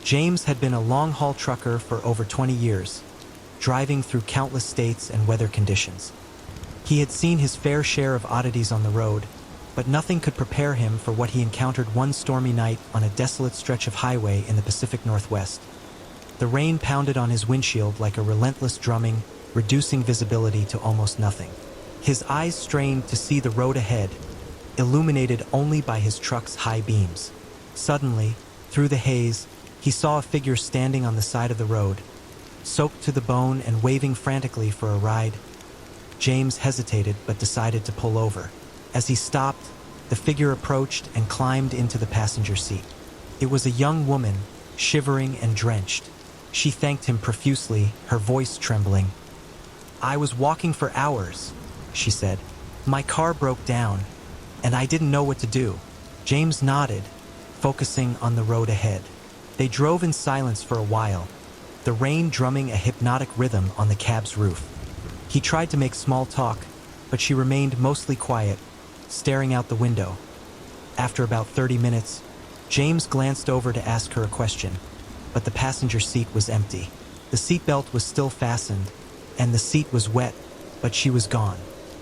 James had been a long-haul trucker for over 20 years, driving through countless states and weather conditions. He had seen his fair share of oddities on the road, but nothing could prepare him for what he encountered one stormy night on a desolate stretch of highway in the Pacific Northwest. The rain pounded on his windshield like a relentless drumming, reducing visibility to almost nothing. His eyes strained to see the road ahead, illuminated only by his truck's high beams. Suddenly, through the haze, he saw a figure standing on the side of the road, soaked to the bone and waving frantically for a ride. James hesitated but decided to pull over. As he stopped, the figure approached and climbed into the passenger seat. It was a young woman, shivering and drenched. She thanked him profusely, her voice trembling. "I was walking for hours," she said. "My car broke down, and I didn't know what to do." James nodded, focusing on the road ahead. They drove in silence for a while, the rain drumming a hypnotic rhythm on the cab's roof. He tried to make small talk, but she remained mostly quiet, staring out the window. After about 30 minutes, James glanced over to ask her a question, but the passenger seat was empty. The seatbelt was still fastened, and the seat was wet, but she was gone.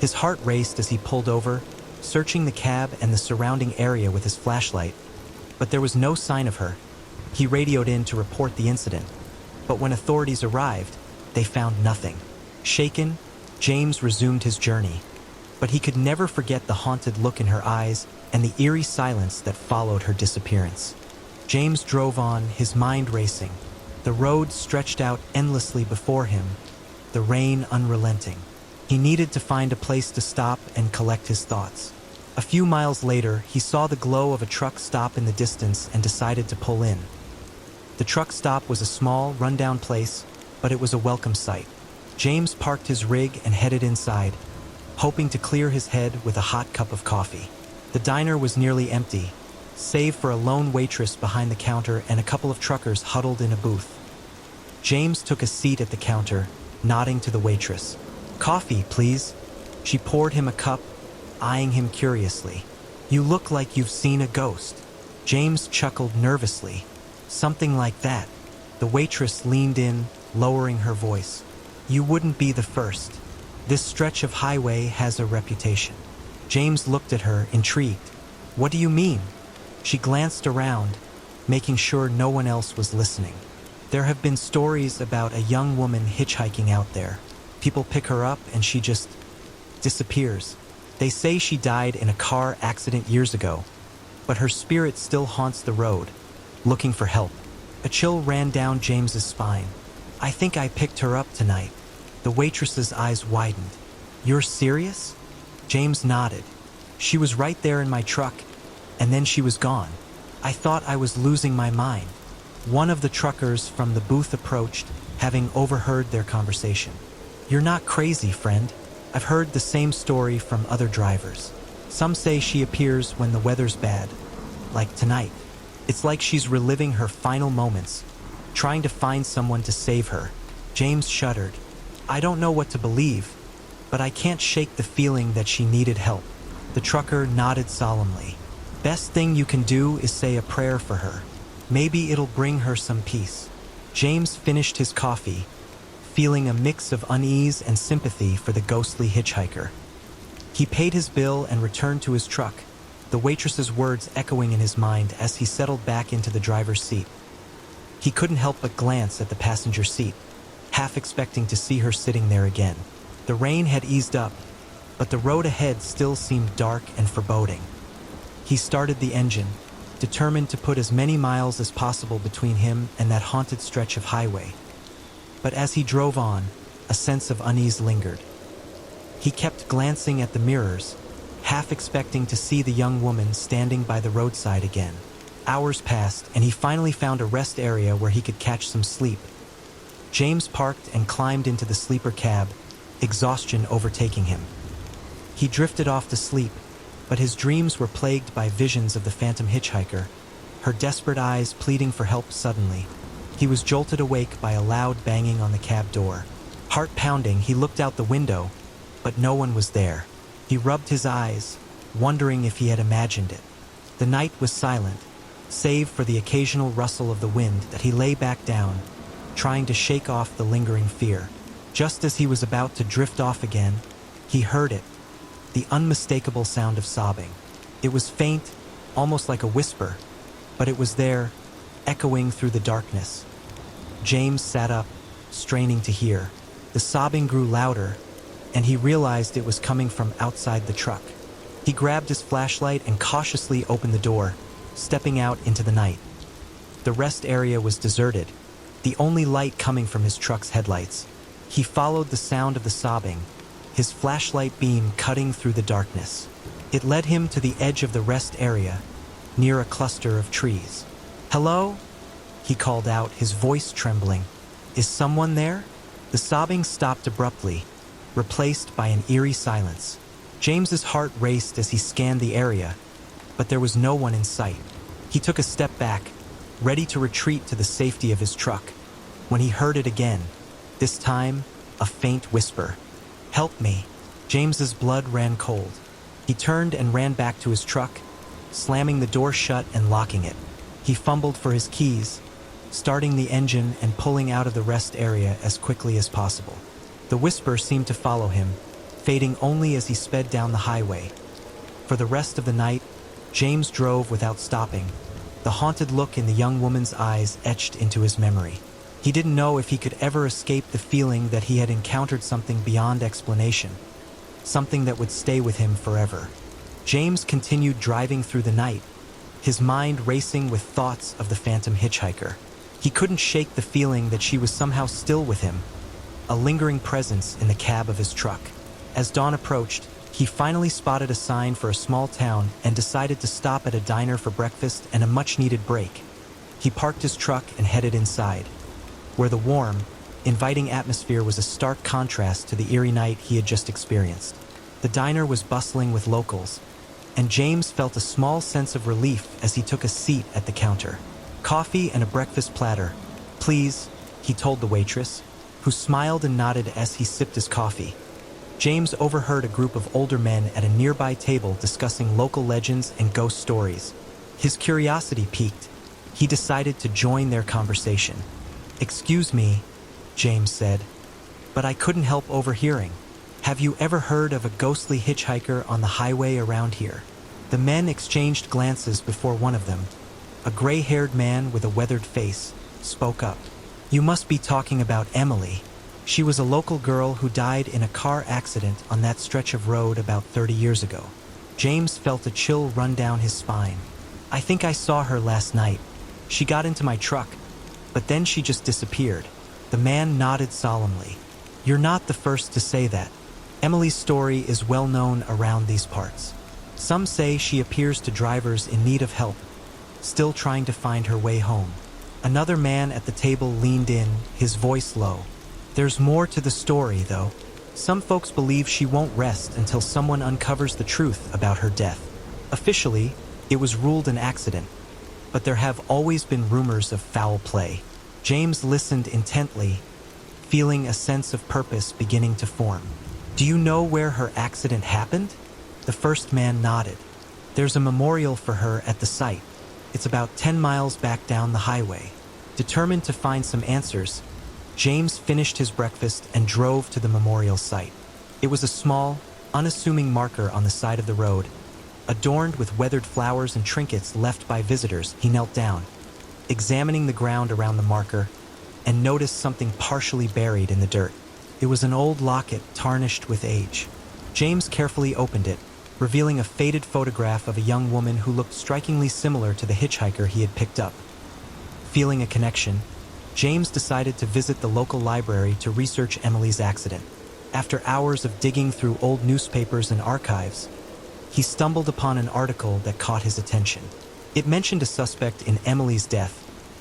His heart raced as he pulled over, searching the cab and the surrounding area with his flashlight, but there was no sign of her. He radioed in to report the incident, but when authorities arrived, they found nothing. Shaken, James resumed his journey, but he could never forget the haunted look in her eyes and the eerie silence that followed her disappearance. James drove on, his mind racing. The road stretched out endlessly before him, the rain unrelenting. He needed to find a place to stop and collect his thoughts. A few miles later, he saw the glow of a truck stop in the distance and decided to pull in. The truck stop was a small, rundown place, but it was a welcome sight. James parked his rig and headed inside, hoping to clear his head with a hot cup of coffee. The diner was nearly empty, save for a lone waitress behind the counter and a couple of truckers huddled in a booth. James took a seat at the counter, nodding to the waitress. "Coffee, please." She poured him a cup, eyeing him curiously. "You look like you've seen a ghost." James chuckled nervously. "Something like that." The waitress leaned in, lowering her voice. "You wouldn't be the first. This stretch of highway has a reputation." James looked at her, intrigued. "What do you mean?" She glanced around, making sure no one else was listening. "There have been stories about a young woman hitchhiking out there. People pick her up and she just disappears. They say she died in a car accident years ago, but her spirit still haunts the road, looking for help." A chill ran down James's spine. "I think I picked her up tonight." The waitress's eyes widened. "You're serious?" James nodded. "She was right there in my truck, and then she was gone. I thought I was losing my mind." One of the truckers from the booth approached, having overheard their conversation. "You're not crazy, friend. I've heard the same story from other drivers. Some say she appears when the weather's bad, like tonight. It's like she's reliving her final moments, trying to find someone to save her." James shuddered. "I don't know what to believe, but I can't shake the feeling that she needed help." The trucker nodded solemnly. "Best thing you can do is say a prayer for her. Maybe it'll bring her some peace." James finished his coffee, feeling a mix of unease and sympathy for the ghostly hitchhiker. He paid his bill and returned to his truck, the waitress's words echoing in his mind as he settled back into the driver's seat. He couldn't help but glance at the passenger seat, half expecting to see her sitting there again. The rain had eased up, but the road ahead still seemed dark and foreboding. He started the engine, determined to put as many miles as possible between him and that haunted stretch of highway. But as he drove on, a sense of unease lingered. He kept glancing at the mirrors, half expecting to see the young woman standing by the roadside again. Hours passed, and he finally found a rest area where he could catch some sleep. James parked and climbed into the sleeper cab, exhaustion overtaking him. He drifted off to sleep, but his dreams were plagued by visions of the phantom hitchhiker, her desperate eyes pleading for help suddenly. He was jolted awake by a loud banging on the cab door. Heart pounding, he looked out the window, but no one was there. He rubbed his eyes, wondering if he had imagined it. The night was silent, save for the occasional rustle of the wind that he lay back down, trying to shake off the lingering fear. Just as he was about to drift off again, he heard it, the unmistakable sound of sobbing. It was faint, almost like a whisper, but it was there, echoing through the darkness. James sat up, straining to hear. The sobbing grew louder, and he realized it was coming from outside the truck. He grabbed his flashlight and cautiously opened the door, stepping out into the night. The rest area was deserted, the only light coming from his truck's headlights. He followed the sound of the sobbing, his flashlight beam cutting through the darkness. It led him to the edge of the rest area, near a cluster of trees. "Hello?" he called out, his voice trembling. "Is someone there?" The sobbing stopped abruptly, replaced by an eerie silence. James's heart raced as he scanned the area, but there was no one in sight. He took a step back, ready to retreat to the safety of his truck, when he heard it again, this time a faint whisper. "Help me." James's blood ran cold. He turned and ran back to his truck, slamming the door shut and locking it. He fumbled for his keys, starting the engine and pulling out of the rest area as quickly as possible. The whisper seemed to follow him, fading only as he sped down the highway. For the rest of the night, James drove without stopping, the haunted look in the young woman's eyes etched into his memory. He didn't know if he could ever escape the feeling that he had encountered something beyond explanation, something that would stay with him forever. James continued driving through the night, his mind racing with thoughts of the phantom hitchhiker. He couldn't shake the feeling that she was somehow still with him, a lingering presence in the cab of his truck. As dawn approached, he finally spotted a sign for a small town and decided to stop at a diner for breakfast and a much-needed break. He parked his truck and headed inside, where the warm, inviting atmosphere was a stark contrast to the eerie night he had just experienced. The diner was bustling with locals, and James felt a small sense of relief as he took a seat at the counter. "Coffee and a breakfast platter, please," he told the waitress, who smiled and nodded as he sipped his coffee. James overheard a group of older men at a nearby table discussing local legends and ghost stories. His curiosity piqued. He decided to join their conversation. "Excuse me," James said, "but I couldn't help overhearing. Have you ever heard of a ghostly hitchhiker on the highway around here?" The men exchanged glances before one of them, a gray-haired man with a weathered face, spoke up. "You must be talking about Emily. She was a local girl who died in a car accident on that stretch of road about 30 years ago." James felt a chill run down his spine. "I think I saw her last night. She got into my truck, but then she just disappeared." The man nodded solemnly. "You're not the first to say that. Emily's story is well known around these parts. Some say she appears to drivers in need of help, still trying to find her way home." Another man at the table leaned in, his voice low. "There's more to the story, though. Some folks believe she won't rest until someone uncovers the truth about her death. Officially, it was ruled an accident, but there have always been rumors of foul play." James listened intently, feeling a sense of purpose beginning to form. "Do you know where her accident happened?" The first man nodded. "There's a memorial for her at the site. It's about 10 miles back down the highway." Determined to find some answers, James finished his breakfast and drove to the memorial site. It was a small, unassuming marker on the side of the road, adorned with weathered flowers and trinkets left by visitors. He knelt down, examining the ground around the marker, and noticed something partially buried in the dirt. It was an old locket tarnished with age. James carefully opened it, revealing a faded photograph of a young woman who looked strikingly similar to the hitchhiker he had picked up. Feeling a connection, James decided to visit the local library to research Emily's accident. After hours of digging through old newspapers and archives, he stumbled upon an article that caught his attention. It mentioned a suspect in Emily's death,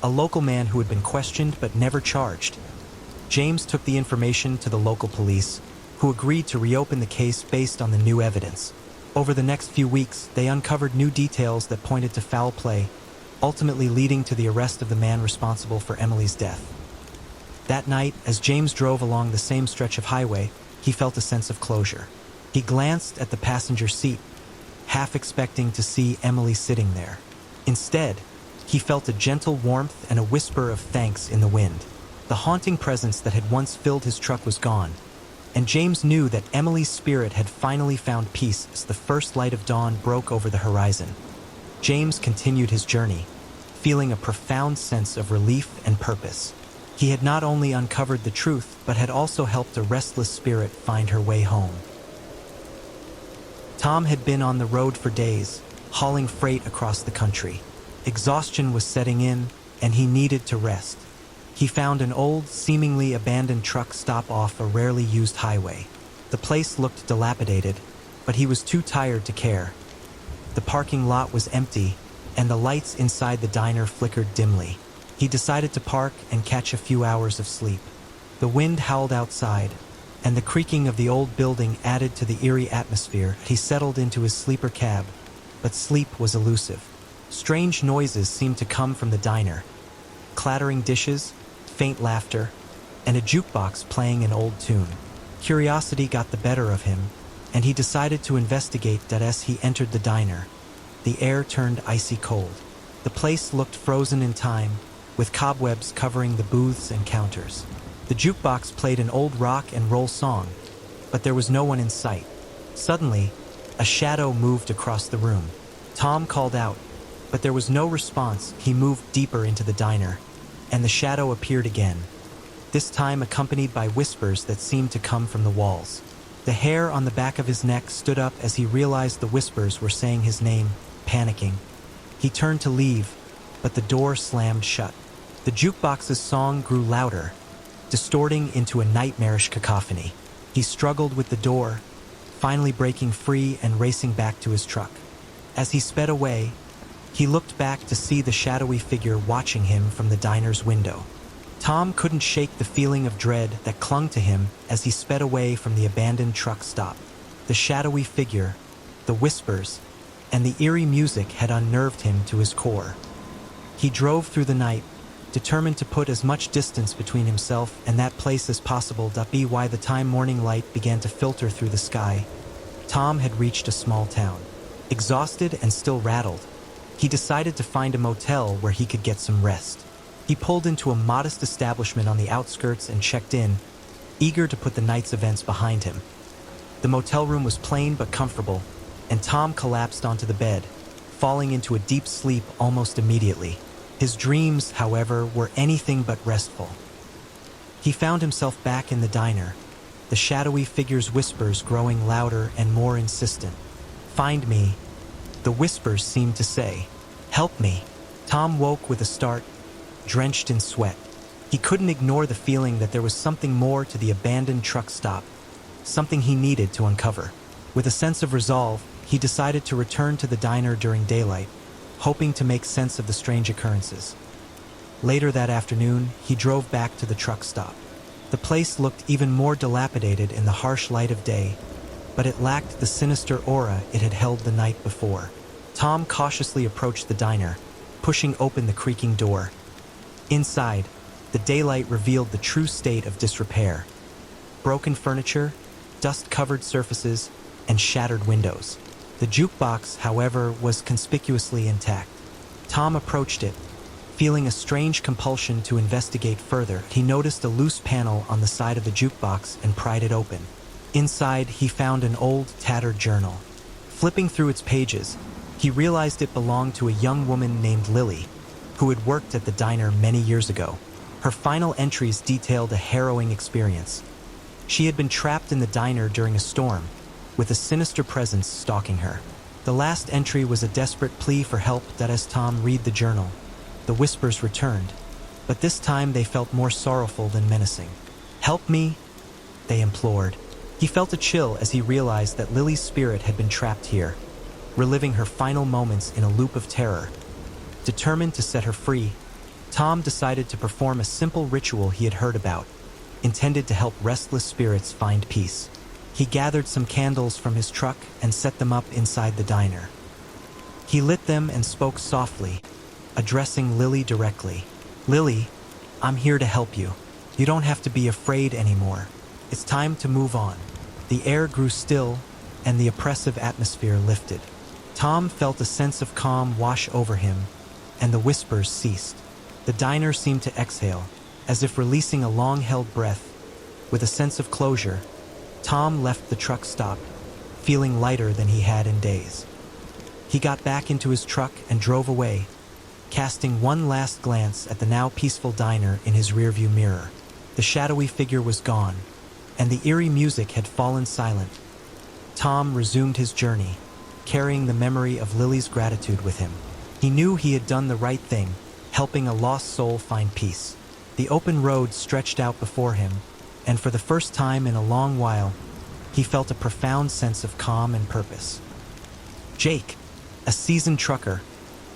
a local man who had been questioned but never charged. James took the information to the local police, who agreed to reopen the case based on the new evidence. Over the next few weeks, they uncovered new details that pointed to foul play, ultimately leading to the arrest of the man responsible for Emily's death. That night, as James drove along the same stretch of highway, he felt a sense of closure. He glanced at the passenger seat, half expecting to see Emily sitting there. Instead, He felt a gentle warmth and a whisper of thanks in the wind. The haunting presence that had once filled his truck was gone, and James knew that Emily's spirit had finally found peace as the first light of dawn broke over the horizon. James continued his journey, feeling a profound sense of relief and purpose. He had not only uncovered the truth, but had also helped a restless spirit find her way home. Tom had been on the road for days, hauling freight across the country. Exhaustion was setting in, and he needed to rest. He found an old, seemingly abandoned truck stop off a rarely used highway. The place looked dilapidated, but he was too tired to care. The parking lot was empty, and the lights inside the diner flickered dimly. He decided to park and catch a few hours of sleep. The wind howled outside, and the creaking of the old building added to the eerie atmosphere. He settled into his sleeper cab, but sleep was elusive. Strange noises seemed to come from the diner. Clattering dishes, faint laughter, and a jukebox playing an old tune. Curiosity got the better of him, and he decided to investigate that. As he entered the diner, the air turned icy cold. The place looked frozen in time, with cobwebs covering the booths and counters. The jukebox played an old rock and roll song, but there was no one in sight. Suddenly, a shadow moved across the room. Tom called out, but there was no response. He moved deeper into the diner, and the shadow appeared again, this time accompanied by whispers that seemed to come from the walls. The hair on the back of his neck stood up as he realized the whispers were saying his name. Panicking, he turned to leave, but the door slammed shut. The jukebox's song grew louder, distorting into a nightmarish cacophony. He struggled with the door, finally breaking free and racing back to his truck. As he sped away, he looked back to see the shadowy figure watching him from the diner's window. Tom couldn't shake the feeling of dread that clung to him as he sped away from the abandoned truck stop. The shadowy figure, the whispers, and the eerie music had unnerved him to his core. He drove through the night, determined to put as much distance between himself and that place as possible. By the time morning light began to filter through the sky, Tom had reached a small town. Exhausted and still rattled, he decided to find a motel where he could get some rest. He pulled into a modest establishment on the outskirts and checked in, eager to put the night's events behind him. The motel room was plain but comfortable, and Tom collapsed onto the bed, falling into a deep sleep almost immediately. His dreams, however, were anything but restful. He found himself back in the diner, the shadowy figure's whispers growing louder and more insistent. "Find me," the whispers seemed to say. "Help me." Tom woke with a start, drenched in sweat. He couldn't ignore the feeling that there was something more to the abandoned truck stop, something he needed to uncover. With a sense of resolve, he decided to return to the diner during daylight, hoping to make sense of the strange occurrences. Later that afternoon, he drove back to the truck stop. The place looked even more dilapidated in the harsh light of day, but it lacked the sinister aura it had held the night before. Tom cautiously approached the diner, pushing open the creaking door. Inside, the daylight revealed the true state of disrepair. Broken furniture, dust-covered surfaces, and shattered windows. The jukebox, however, was conspicuously intact. Tom approached it, feeling a strange compulsion to investigate further. He noticed a loose panel on the side of the jukebox and pried it open. Inside, he found an old, tattered journal. Flipping through its pages, he realized it belonged to a young woman named Lily, who had worked at the diner many years ago. Her final entries detailed a harrowing experience. She had been trapped in the diner during a storm, with a sinister presence stalking her. The last entry was a desperate plea for help. As Tom read the journal, the whispers returned, but this time they felt more sorrowful than menacing. "Help me," they implored. He felt a chill as he realized that Lily's spirit had been trapped here, reliving her final moments in a loop of terror. Determined to set her free, Tom decided to perform a simple ritual he had heard about, intended to help restless spirits find peace. He gathered some candles from his truck and set them up inside the diner. He lit them and spoke softly, addressing Lily directly. "Lily, I'm here to help you. You don't have to be afraid anymore. It's time to move on." The air grew still, and the oppressive atmosphere lifted. Tom felt a sense of calm wash over him, and the whispers ceased. The diner seemed to exhale, as if releasing a long-held breath. With a sense of closure, Tom left the truck stop, feeling lighter than he had in days. He got back into his truck and drove away, casting one last glance at the now peaceful diner in his rearview mirror. The shadowy figure was gone, and the eerie music had fallen silent. Tom resumed his journey, carrying the memory of Lily's gratitude with him. He knew he had done the right thing, helping a lost soul find peace. The open road stretched out before him, and for the first time in a long while, he felt a profound sense of calm and purpose. Jake, a seasoned trucker,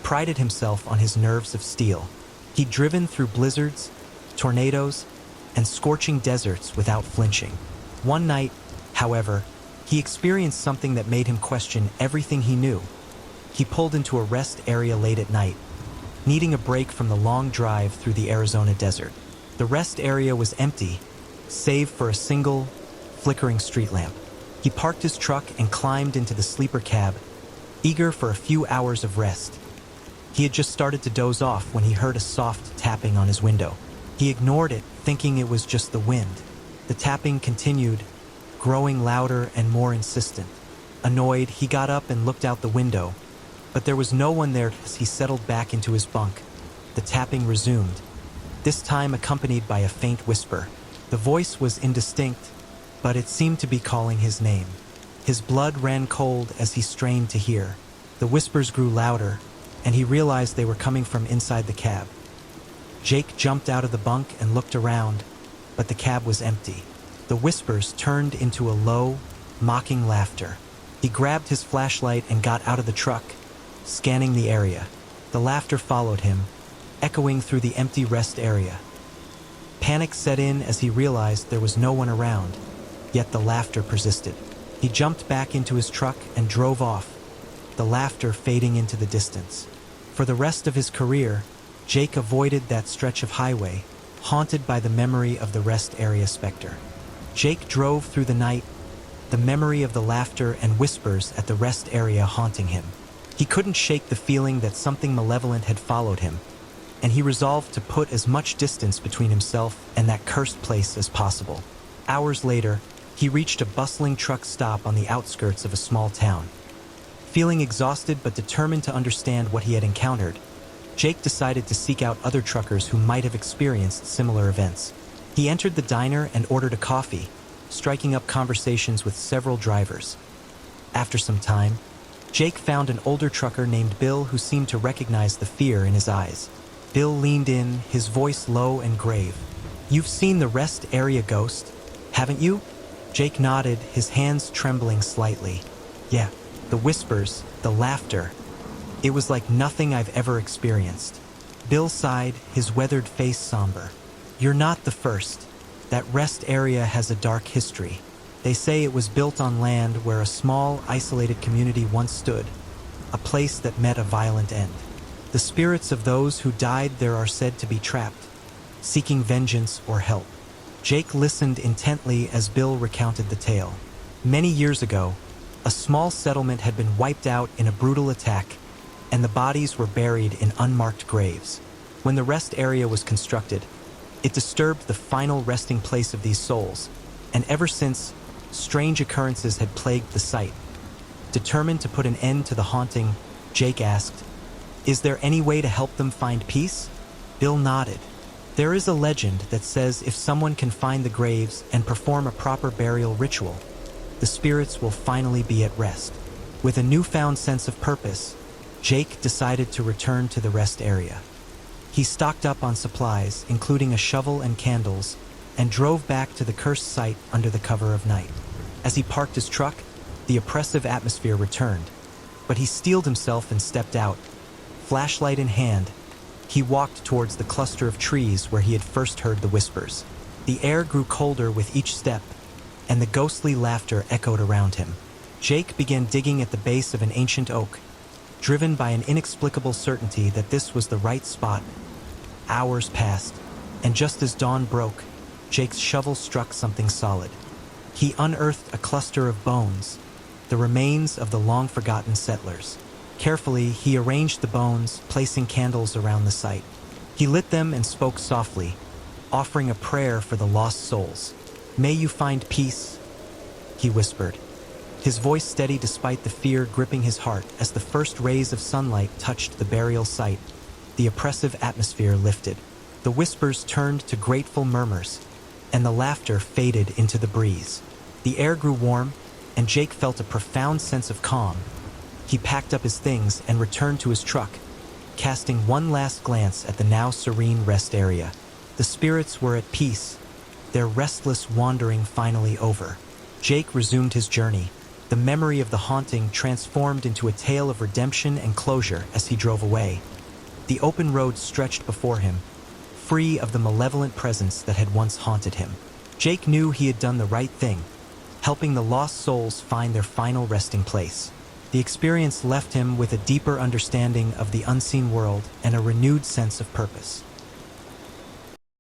prided himself on his nerves of steel. He'd driven through blizzards, tornadoes, and scorching deserts without flinching. One night, however, he experienced something that made him question everything he knew. He pulled into a rest area late at night, needing a break from the long drive through the Arizona desert. The rest area was empty, save for a single, flickering street lamp. He parked his truck and climbed into the sleeper cab, eager for a few hours of rest. He had just started to doze off when he heard a soft tapping on his window. He ignored it, thinking it was just the wind. The tapping continued, growing louder and more insistent. Annoyed, he got up and looked out the window, but there was no one there as he settled back into his bunk. The tapping resumed, this time accompanied by a faint whisper. The voice was indistinct, but it seemed to be calling his name. His blood ran cold as he strained to hear. The whispers grew louder, and he realized they were coming from inside the cab. Jake jumped out of the bunk and looked around, but the cab was empty. The whispers turned into a low, mocking laughter. He grabbed his flashlight and got out of the truck, scanning the area. The laughter followed him, echoing through the empty rest area. Panic set in as he realized there was no one around, yet the laughter persisted. He jumped back into his truck and drove off, the laughter fading into the distance. For the rest of his career, Jake avoided that stretch of highway, haunted by the memory of the rest area specter. Jake drove through the night, the memory of the laughter and whispers at the rest area haunting him. He couldn't shake the feeling that something malevolent had followed him, and he resolved to put as much distance between himself and that cursed place as possible. Hours later, he reached a bustling truck stop on the outskirts of a small town. Feeling exhausted but determined to understand what he had encountered, Jake decided to seek out other truckers who might have experienced similar events. He entered the diner and ordered a coffee, striking up conversations with several drivers. After some time, Jake found an older trucker named Bill who seemed to recognize the fear in his eyes. Bill leaned in, his voice low and grave. "You've seen the rest area ghost, haven't you?" Jake nodded, his hands trembling slightly. "Yeah, the whispers, the laughter. It was like nothing I've ever experienced." Bill sighed, his weathered face somber. "You're not the first. That rest area has a dark history. They say it was built on land where a small, isolated community once stood, a place that met a violent end. The spirits of those who died there are said to be trapped, seeking vengeance or help." Jake listened intently as Bill recounted the tale. Many years ago, a small settlement had been wiped out in a brutal attack, and the bodies were buried in unmarked graves. When the rest area was constructed, it disturbed the final resting place of these souls, and ever since, strange occurrences had plagued the site. Determined to put an end to the haunting, Jake asked, "Is there any way to help them find peace?" Bill nodded. "There is a legend that says if someone can find the graves and perform a proper burial ritual, the spirits will finally be at rest." With a newfound sense of purpose, Jake decided to return to the rest area. He stocked up on supplies, including a shovel and candles, and drove back to the cursed site under the cover of night. As he parked his truck, the oppressive atmosphere returned, but he steeled himself and stepped out. Flashlight in hand, he walked towards the cluster of trees where he had first heard the whispers. The air grew colder with each step, and the ghostly laughter echoed around him. Jake began digging at the base of an ancient oak, driven by an inexplicable certainty that this was the right spot. Hours passed, and just as dawn broke, Jake's shovel struck something solid. He unearthed a cluster of bones, the remains of the long-forgotten settlers. Carefully, he arranged the bones, placing candles around the site. He lit them and spoke softly, offering a prayer for the lost souls. "May you find peace," he whispered, his voice steady despite the fear gripping his heart. As the first rays of sunlight touched the burial site, the oppressive atmosphere lifted. The whispers turned to grateful murmurs, and the laughter faded into the breeze. The air grew warm, and Jake felt a profound sense of calm. He packed up his things and returned to his truck, casting one last glance at the now serene rest area. The spirits were at peace, their restless wandering finally over. Jake resumed his journey, the memory of the haunting transformed into a tale of redemption and closure as he drove away. The open road stretched before him, free of the malevolent presence that had once haunted him. Jake knew he had done the right thing, helping the lost souls find their final resting place. The experience left him with a deeper understanding of the unseen world and a renewed sense of purpose.